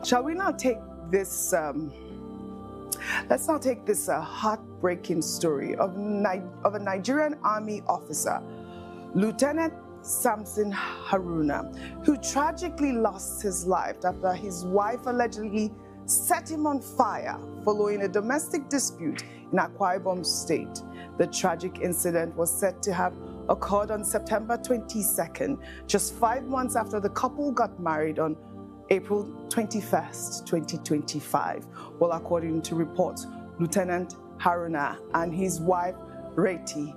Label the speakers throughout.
Speaker 1: Shall we now take this, let's now take this heartbreaking story of a Nigerian Army officer, Lieutenant Samson Haruna, who tragically lost his life after his wife allegedly set him on fire following a domestic dispute in Akwa Ibom State. The tragic incident was said to have occurred on September 22nd, just 5 months after the couple got married on April 21st, 2025. Well, according to reports, Lieutenant Haruna and his wife, Retyit,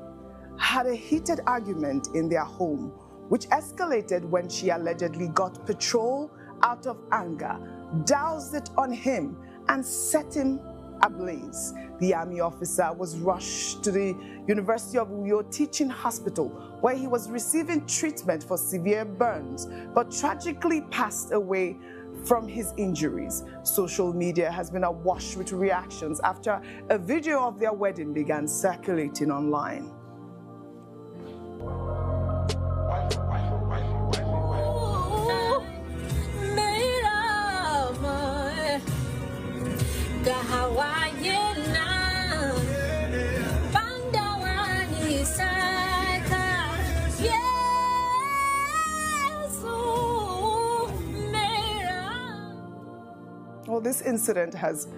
Speaker 1: had a heated argument in their home, which escalated when she allegedly got petrol out of anger, doused it on him, and set him ablaze. The Army officer was rushed to the University of Uyo Teaching Hospital, where he was receiving treatment for severe burns, but tragically passed away from his injuries. Social media has been awash with reactions after a video of their wedding began circulating online. Well, this incident has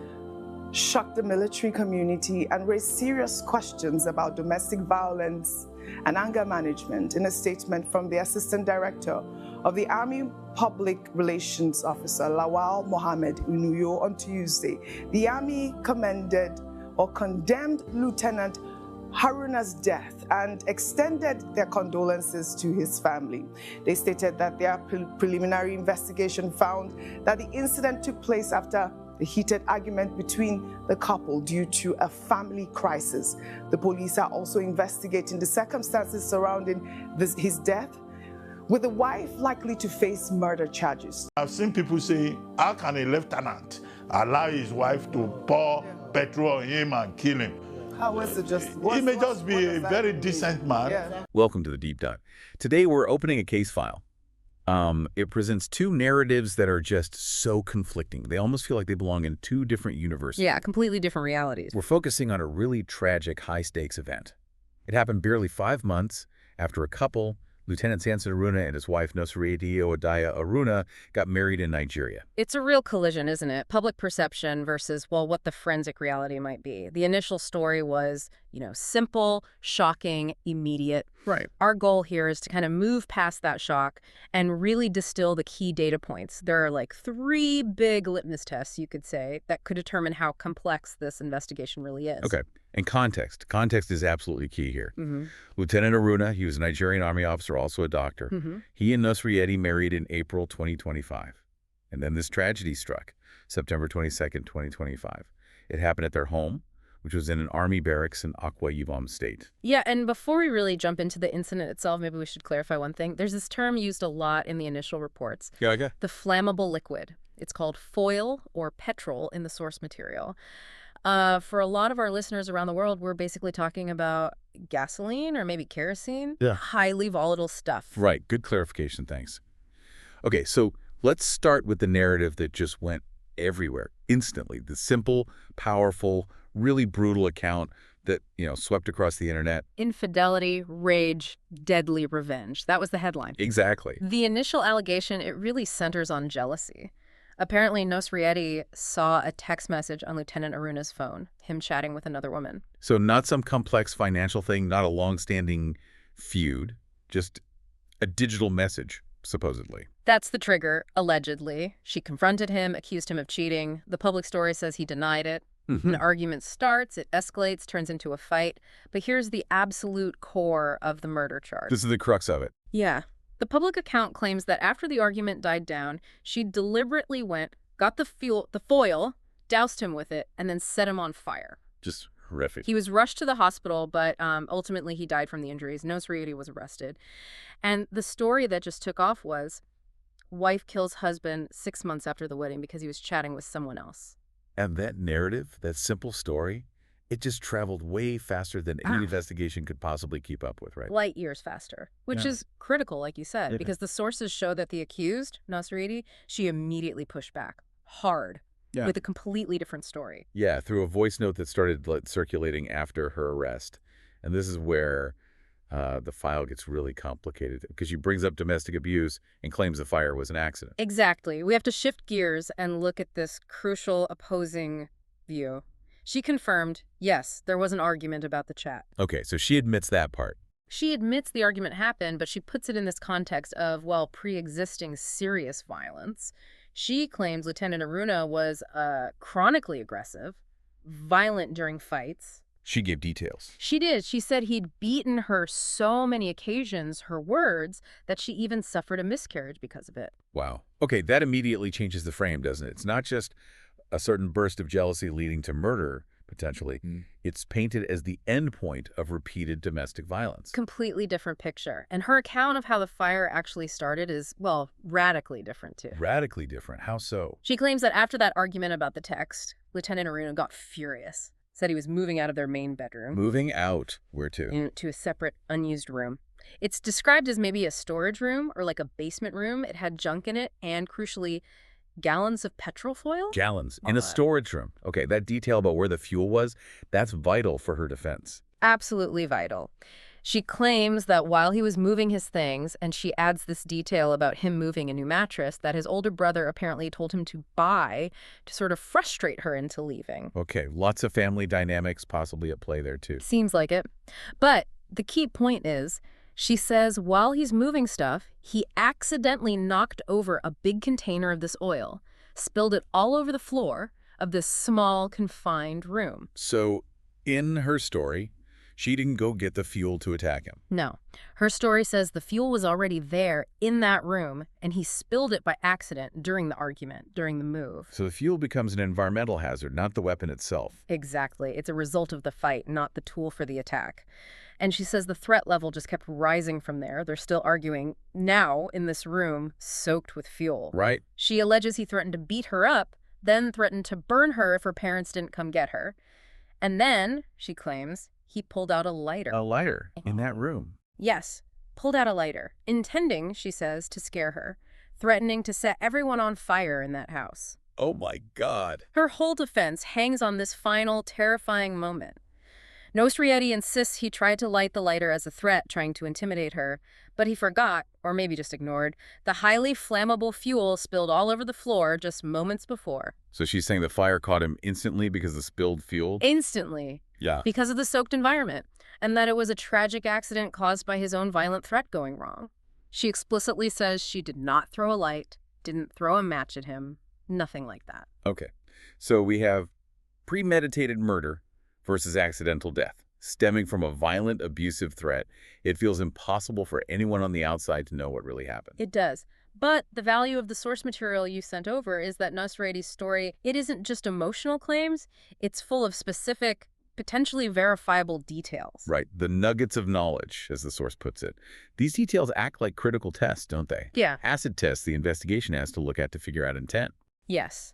Speaker 1: shocked the military community and raised serious questions about domestic violence and anger management. In a statement from the Assistant Director of the Army Public Relations Officer, Lawal Mohammed Unuyo, on Tuesday, the Army commended or condemned Lieutenant Haruna's death and extended their condolences to his family. They stated that their preliminary investigation found that the incident took place after a heated argument between the couple due to a family crisis. The police are also investigating the circumstances surrounding his death, with the wife likely to face murder charges.
Speaker 2: I've seen people say, how can a lieutenant allow his wife to pour petrol on him and kill him?
Speaker 1: How is it just?
Speaker 2: He may just be a very decent man.
Speaker 1: Yeah.
Speaker 3: Welcome to the Deep Dive. Today we're opening a case file. It presents two narratives that are just so conflicting. They almost feel like they belong in two different universes.
Speaker 4: Yeah, completely different realities.
Speaker 3: We're focusing on a really tragic, high-stakes event. It happened barely 5 months after a couple, Lieutenant Samson Haruna and his wife, Retyit Obadiah Haruna, got married in Nigeria.
Speaker 4: It's a real collision, isn't it? Public perception versus, well, what the forensic reality might be. The initial story was, simple, shocking, immediate.
Speaker 3: Right.
Speaker 4: Our goal here is to kind of move past that shock and really distill the key data points. There are like 3 big litmus tests, you could say, that could determine how complex this investigation really is.
Speaker 3: Okay. And context. Context is absolutely key here.
Speaker 4: Mm-hmm.
Speaker 3: Lieutenant Haruna, he was a Nigerian Army officer, also a doctor.
Speaker 4: Mm-hmm.
Speaker 3: He and Retyit married in April 2025. And then this tragedy struck, September 22nd, 2025. It happened at their home, which was in an army barracks in Akwa Ibom State.
Speaker 4: Yeah, and before we really jump into the incident itself, maybe we should clarify one thing. There's this term used a lot in the initial reports.
Speaker 3: Yeah, okay.
Speaker 4: The flammable liquid. It's called foil or petrol in the source material. For a lot of our listeners around the world, we're basically talking about gasoline or maybe kerosene.
Speaker 3: Yeah.
Speaker 4: Highly volatile stuff.
Speaker 3: Right. Good clarification. Thanks. Okay, so let's start with the narrative that just went everywhere instantly. The simple, powerful, really brutal account that, swept across the internet.
Speaker 4: Infidelity, rage, deadly revenge. That was the headline.
Speaker 3: Exactly.
Speaker 4: The initial allegation, it really centers on jealousy. Apparently, Retyit saw a text message on Lieutenant Haruna's phone, him chatting with another woman.
Speaker 3: So not some complex financial thing, not a long-standing feud, just a digital message, supposedly.
Speaker 4: That's the trigger, allegedly. She confronted him, accused him of cheating. The public story says he denied it. An argument starts, it escalates, turns into a fight. But here's the absolute core of the murder charge.
Speaker 3: This is the crux of it.
Speaker 4: Yeah. The public account claims that after the argument died down, she deliberately got the foil, doused him with it, and then set him on fire.
Speaker 3: Just horrific.
Speaker 4: He was rushed to the hospital, but ultimately he died from the injuries. Retyit was arrested. And the story that just took off was, wife kills husband 6 months after the wedding because he was chatting with someone else.
Speaker 3: And that narrative, that simple story, it just traveled way faster than any investigation could possibly keep up with, right?
Speaker 4: Light years faster, which is critical, like you said, because the sources show that the accused, Retyit, she immediately pushed back hard
Speaker 3: Yeah.
Speaker 4: with a completely different story.
Speaker 3: Yeah, through a voice note that started circulating after her arrest. And this is where the file gets really complicated because she brings up domestic abuse and claims the fire was an accident.
Speaker 4: Exactly. We have to shift gears and look at this crucial opposing view. She confirmed, yes, there was an argument about the chat.
Speaker 3: Okay, so she admits that part.
Speaker 4: She admits the argument happened, but she puts it in this context of, well, pre-existing serious violence. She claims Lieutenant Haruna was chronically aggressive, violent during fights.
Speaker 3: She gave details.
Speaker 4: She did. She said he'd beaten her so many occasions, her words, that she even suffered a miscarriage because of it.
Speaker 3: Wow. Okay, that immediately changes the frame, doesn't it? It's not just a certain burst of jealousy leading to murder, potentially. It's painted as the end point of repeated domestic violence.
Speaker 4: Completely different picture. And her account of how the fire actually started is, well, radically different, too.
Speaker 3: Radically different. How so?
Speaker 4: She claims that after that argument about the text, Lieutenant Haruna got furious. Said he was moving out of their main bedroom.
Speaker 3: Moving out? Where to?
Speaker 4: To a separate, unused room. It's described as maybe a storage room or like a basement room. It had junk in it and, crucially, gallons of petrol foil?
Speaker 3: Gallons. In a storage room. Okay, that detail about where the fuel was, that's vital for her defense.
Speaker 4: Absolutely vital. She claims that while he was moving his things, and she adds this detail about him moving a new mattress that his older brother apparently told him to buy to sort of frustrate her into leaving.
Speaker 3: Okay, lots of family dynamics possibly at play there too.
Speaker 4: Seems like it. But the key point is, she says while he's moving stuff, he accidentally knocked over a big container of this oil, spilled it all over the floor of this small, confined room.
Speaker 3: So, in her story, she didn't go get the fuel to attack him.
Speaker 4: No. Her story says the fuel was already there in that room, and he spilled it by accident during the argument, during the move.
Speaker 3: So the fuel becomes an environmental hazard, not the weapon itself.
Speaker 4: Exactly. It's a result of the fight, not the tool for the attack. And she says the threat level just kept rising from there. They're still arguing now in this room soaked with fuel.
Speaker 3: Right.
Speaker 4: She alleges he threatened to beat her up, then threatened to burn her if her parents didn't come get her. And then, she claims, he pulled out a lighter.
Speaker 3: A lighter in that room.
Speaker 4: Yes, pulled out a lighter, intending, she says, to scare her, threatening to set everyone on fire in that house.
Speaker 3: Oh my God.
Speaker 4: Her whole defense hangs on this final, terrifying moment. Retyit insists he tried to light the lighter as a threat, trying to intimidate her, but he forgot, or maybe just ignored, the highly flammable fuel spilled all over the floor just moments before.
Speaker 3: So she's saying the fire caught him instantly because of the spilled fuel?
Speaker 4: Instantly.
Speaker 3: Yeah.
Speaker 4: Because of the soaked environment, and that it was a tragic accident caused by his own violent threat going wrong. She explicitly says she did not throw a light, didn't throw a match at him, nothing like that.
Speaker 3: Okay. So we have premeditated murder versus accidental death, stemming from a violent, abusive threat. It feels impossible for anyone on the outside to know what really happened.
Speaker 4: It does. But the value of the source material you sent over is that Retyit's story, it isn't just emotional claims, it's full of specific, potentially verifiable details.
Speaker 3: Right. The nuggets of knowledge, as the source puts it. These details act like critical tests, don't they?
Speaker 4: Yeah.
Speaker 3: Acid tests the investigation has to look at to figure out intent.
Speaker 4: Yes.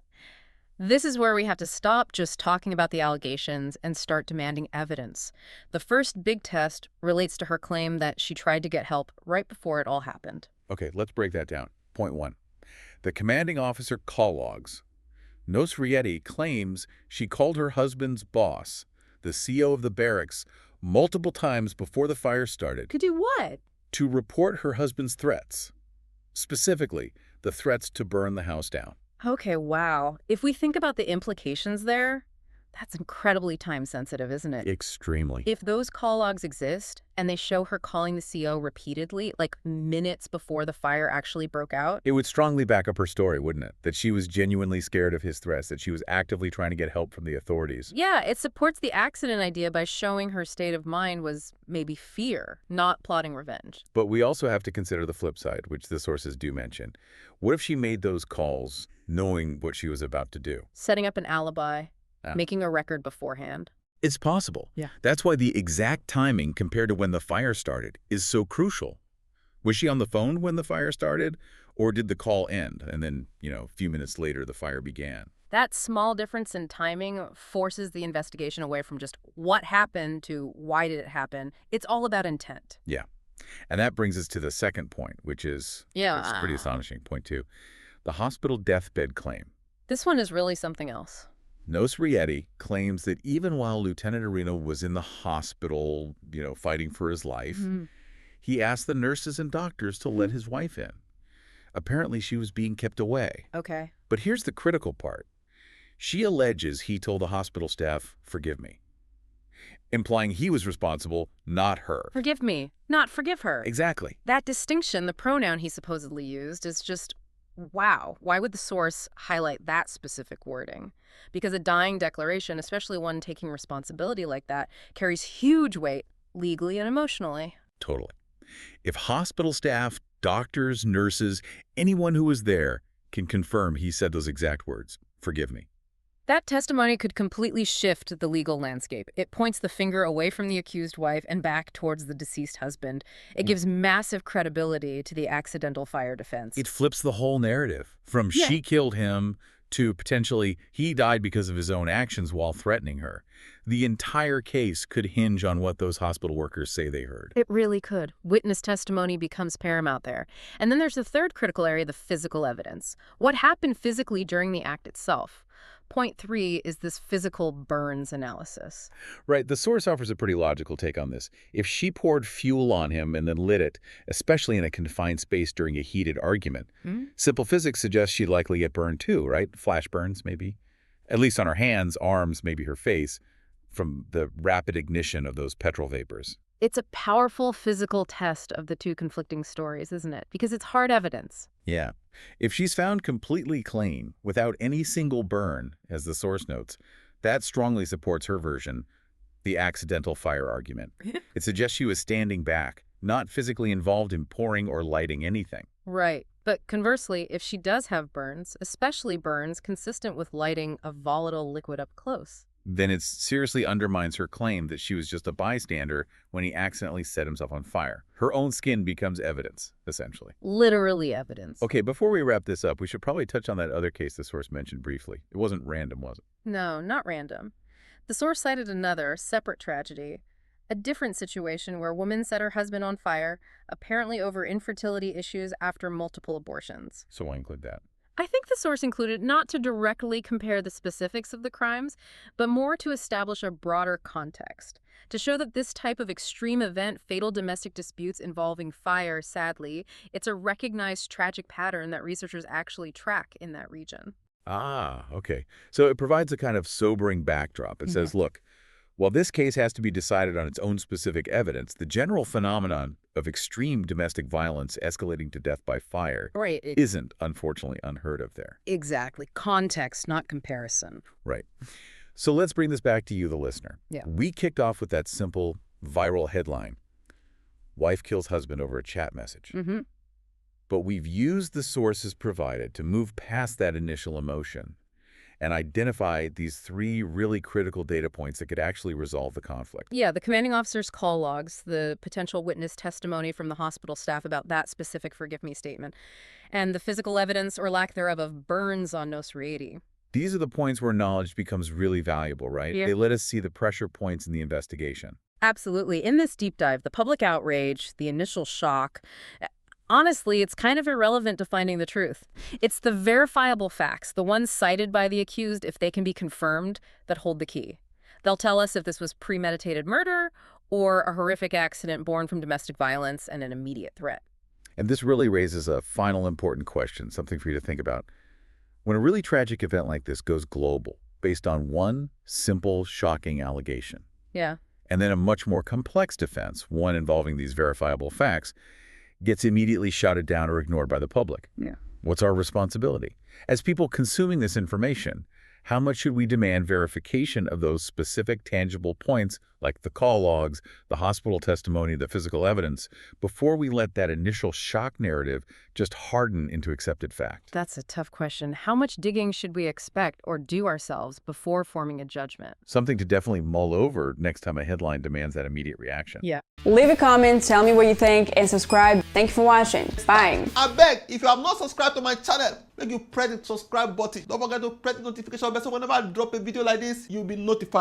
Speaker 4: This is where we have to stop just talking about the allegations and start demanding evidence. The first big test relates to her claim that she tried to get help right before it all happened.
Speaker 3: Okay, let's break that down. Point 1. The commanding officer call logs. Retyit claims she called her husband's boss, the CO of the barracks, multiple times before the fire started.
Speaker 4: To do what?
Speaker 3: To report her husband's threats. Specifically, the threats to burn the house down.
Speaker 4: Okay, wow. If we think about the implications there, that's incredibly time-sensitive, isn't it?
Speaker 3: Extremely.
Speaker 4: If those call logs exist and they show her calling the CO repeatedly, like minutes before the fire actually broke out,
Speaker 3: it would strongly back up her story, wouldn't it? That she was genuinely scared of his threats, that she was actively trying to get help from the authorities.
Speaker 4: yeah, it supports the accident idea by showing her state of mind was maybe fear, not plotting revenge.
Speaker 3: But we also have to consider the flip side, which the sources do mention. What if she made those calls knowing what she was about to do?
Speaker 4: Setting up an alibi, making a record beforehand.
Speaker 3: It's possible.
Speaker 4: Yeah.
Speaker 3: That's why the exact timing compared to when the fire started is so crucial. Was she on the phone when the fire started, or did the call end and then, a few minutes later the fire began?
Speaker 4: That small difference in timing forces the investigation away from just what happened to why did it happen. It's all about intent.
Speaker 3: Yeah. And that brings us to the second point, which is it's pretty astonishing. Point 2. The hospital deathbed claim.
Speaker 4: This one is really something else.
Speaker 3: Retyit claims that even while Lieutenant Haruna was in the hospital, fighting for his life, he asked the nurses and doctors to let his wife in. Apparently, she was being kept away.
Speaker 4: Okay.
Speaker 3: But here's the critical part. She alleges he told the hospital staff, "Forgive me," implying he was responsible, not her.
Speaker 4: Forgive me, not forgive her.
Speaker 3: Exactly.
Speaker 4: That distinction, the pronoun he supposedly used, is just, wow. Why would the source highlight that specific wording? Because a dying declaration, especially one taking responsibility like that, carries huge weight legally and emotionally.
Speaker 3: Totally. If hospital staff, doctors, nurses, anyone who was there can confirm he said those exact words, "Forgive me,"
Speaker 4: that testimony could completely shift the legal landscape. It points the finger away from the accused wife and back towards the deceased husband. It gives massive credibility to the accidental fire defense.
Speaker 3: It flips the whole narrative from she killed him to potentially he died because of his own actions while threatening her. The entire case could hinge on what those hospital workers say they heard.
Speaker 4: It really could. Witness testimony becomes paramount there. And then there's the third critical area, the physical evidence. What happened physically during the act itself? Point 3 is this physical burns analysis.
Speaker 3: Right. The source offers a pretty logical take on this. If she poured fuel on him and then lit it, especially in a confined space during a heated argument, simple physics suggests she'd likely get burned too, right? Flash burns, maybe. At least on her hands, arms, maybe her face, from the rapid ignition of those petrol vapors.
Speaker 4: It's a powerful physical test of the two conflicting stories, isn't it? Because it's hard evidence.
Speaker 3: Yeah. If she's found completely clean, without any single burn, as the source notes, that strongly supports her version, the accidental fire argument. It suggests she was standing back, not physically involved in pouring or lighting anything.
Speaker 4: Right. But conversely, if she does have burns, especially burns consistent with lighting a volatile liquid up close,
Speaker 3: then it seriously undermines her claim that she was just a bystander when he accidentally set himself on fire. Her own skin becomes evidence, essentially.
Speaker 4: literally evidence.
Speaker 3: Okay, before we wrap this up, we should probably touch on that other case the source mentioned briefly. It wasn't random, was it?
Speaker 4: No, not random. The source cited another, separate tragedy, a different situation where a woman set her husband on fire, apparently over infertility issues after multiple abortions.
Speaker 3: So why include that?
Speaker 4: I think the source included not to directly compare the specifics of the crimes, but more to establish a broader context, to show that this type of extreme event, fatal domestic disputes involving fire, sadly, it's a recognized tragic pattern that researchers actually track in that region.
Speaker 3: Ah, okay. So it provides a kind of sobering backdrop. It says, look, while this case has to be decided on its own specific evidence, the general phenomenon of extreme domestic violence escalating to death by fire isn't, unfortunately, unheard of there.
Speaker 4: Exactly. Context, not comparison.
Speaker 3: Right. So let's bring this back to you, the listener.
Speaker 4: Yeah.
Speaker 3: We kicked off with that simple, viral headline, "Wife kills husband over a chat message." But we've used the sources provided to move past that initial emotion and identify these 3 really critical data points that could actually resolve the conflict.
Speaker 4: Yeah, the commanding officer's call logs, the potential witness testimony from the hospital staff about that specific "forgive me" statement, and the physical evidence or lack thereof of burns on Retyit.
Speaker 3: These are the points where knowledge becomes really valuable, right?
Speaker 4: Yeah.
Speaker 3: They let us see the pressure points in the investigation.
Speaker 4: Absolutely. In this deep dive, the public outrage, the initial shock, honestly, it's kind of irrelevant to finding the truth. It's the verifiable facts, the ones cited by the accused, if they can be confirmed, that hold the key. They'll tell us if this was premeditated murder or a horrific accident born from domestic violence and an immediate threat.
Speaker 3: And this really raises a final important question, something for you to think about. When a really tragic event like this goes global, based on one simple, shocking allegation,
Speaker 4: Yeah.
Speaker 3: and then a much more complex defense, one involving these verifiable facts, gets immediately shouted down or ignored by the public.
Speaker 1: Yeah.
Speaker 3: What's our responsibility? As people consuming this information, how much should we demand verification of those specific tangible points, like the call logs, the hospital testimony, the physical evidence, before we let that initial shock narrative just harden into accepted fact?
Speaker 4: That's a tough question. How much digging should we expect or do ourselves before forming a judgment?
Speaker 3: Something to definitely mull over next time a headline demands that immediate reaction.
Speaker 4: Yeah.
Speaker 5: Leave a comment, tell me what you think, and subscribe. Thank you for watching. Bye.
Speaker 6: I beg, if you have not subscribed to my channel, make you press the subscribe button. Don't forget to press the notification bell so whenever I drop a video like this, you'll be notified.